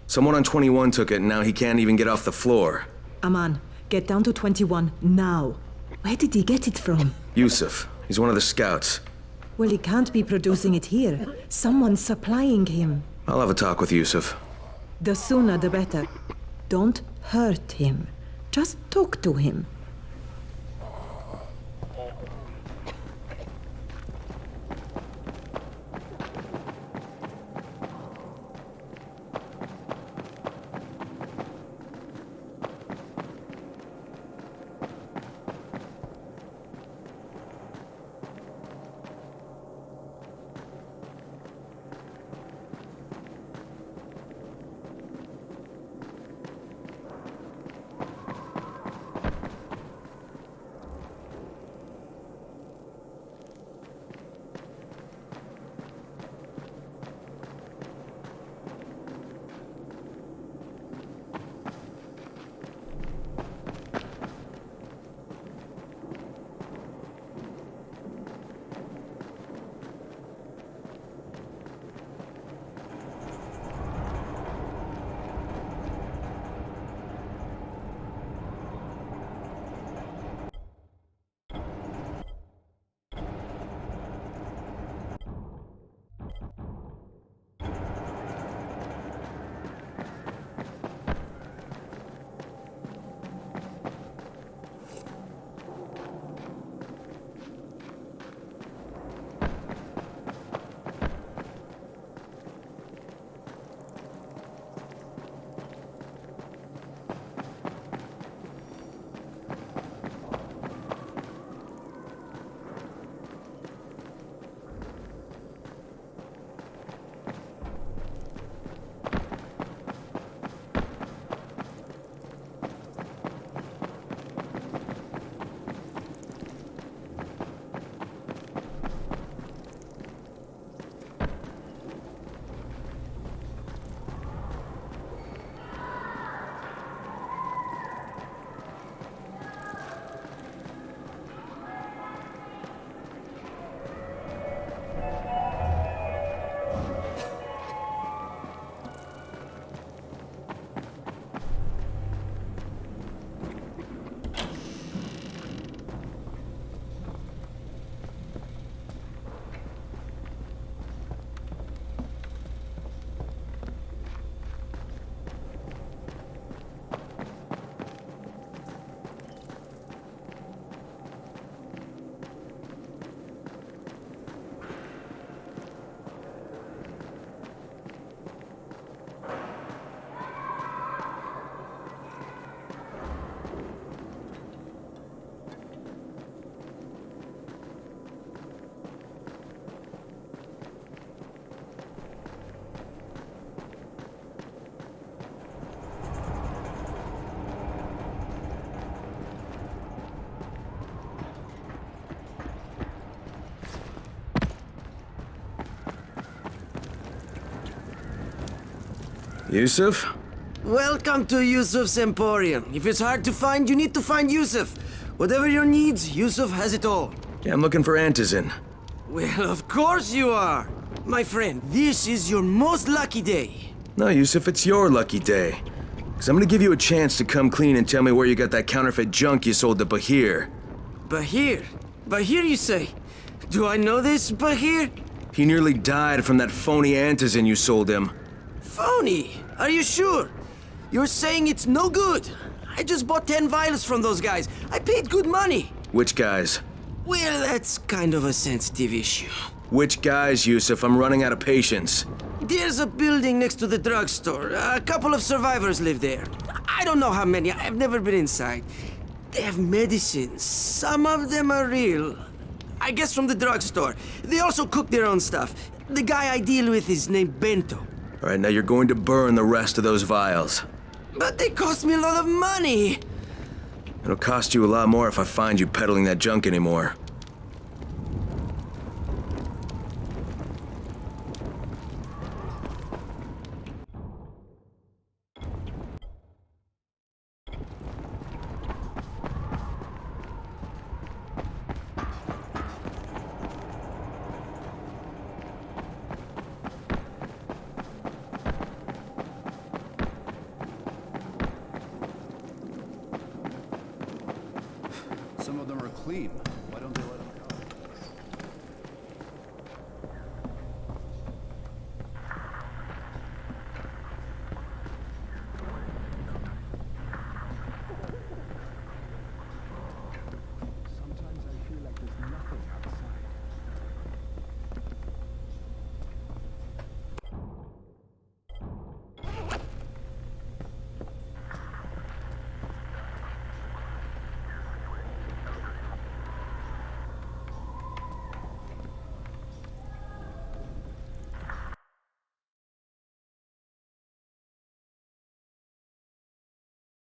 [SPEAKER 2] Someone on 21 took it, and now he can't even get off the floor.
[SPEAKER 21] Aman, get down to 21 now. Where did he get it from?
[SPEAKER 2] Yusuf. He's one of the scouts.
[SPEAKER 21] Well, he can't be producing it here. Someone's supplying him.
[SPEAKER 2] I'll have a talk with Yusuf.
[SPEAKER 21] The sooner the better. Don't hurt him. Just talk to him.
[SPEAKER 2] Yusuf?
[SPEAKER 6] Welcome to Yusuf's Emporium. If it's hard to find, you need to find Yusuf. Whatever your needs, Yusuf has it all.
[SPEAKER 2] Yeah, I'm looking for Antizin.
[SPEAKER 6] Well, of course you are. My friend, this is your most lucky day.
[SPEAKER 2] No, Yusuf, it's your lucky day. Because I'm gonna give you a chance to come clean and tell me where you got that counterfeit junk you sold to Bahir.
[SPEAKER 6] Bahir? Bahir, you say? Do I know this Bahir?
[SPEAKER 2] He nearly died from that phony Antizin you sold him.
[SPEAKER 6] Phony? Are you sure? You're saying it's no good. I just bought 10 vials from those guys. I paid good money.
[SPEAKER 2] Which guys?
[SPEAKER 6] Well, that's kind of a sensitive issue.
[SPEAKER 2] Which guys, Yusuf? I'm running out of patience.
[SPEAKER 6] There's a building next to the drugstore. A couple of survivors live there. I don't know how many. I've never been inside. They have medicines. Some of them are real. I guess from the drugstore. They also cook their own stuff. The guy I deal with is named Bento.
[SPEAKER 2] All right, now you're going to burn the rest of those vials.
[SPEAKER 6] But they cost me a lot of money.
[SPEAKER 2] It'll cost you a lot more if I find you peddling that junk anymore.
[SPEAKER 14] Some of them are clean.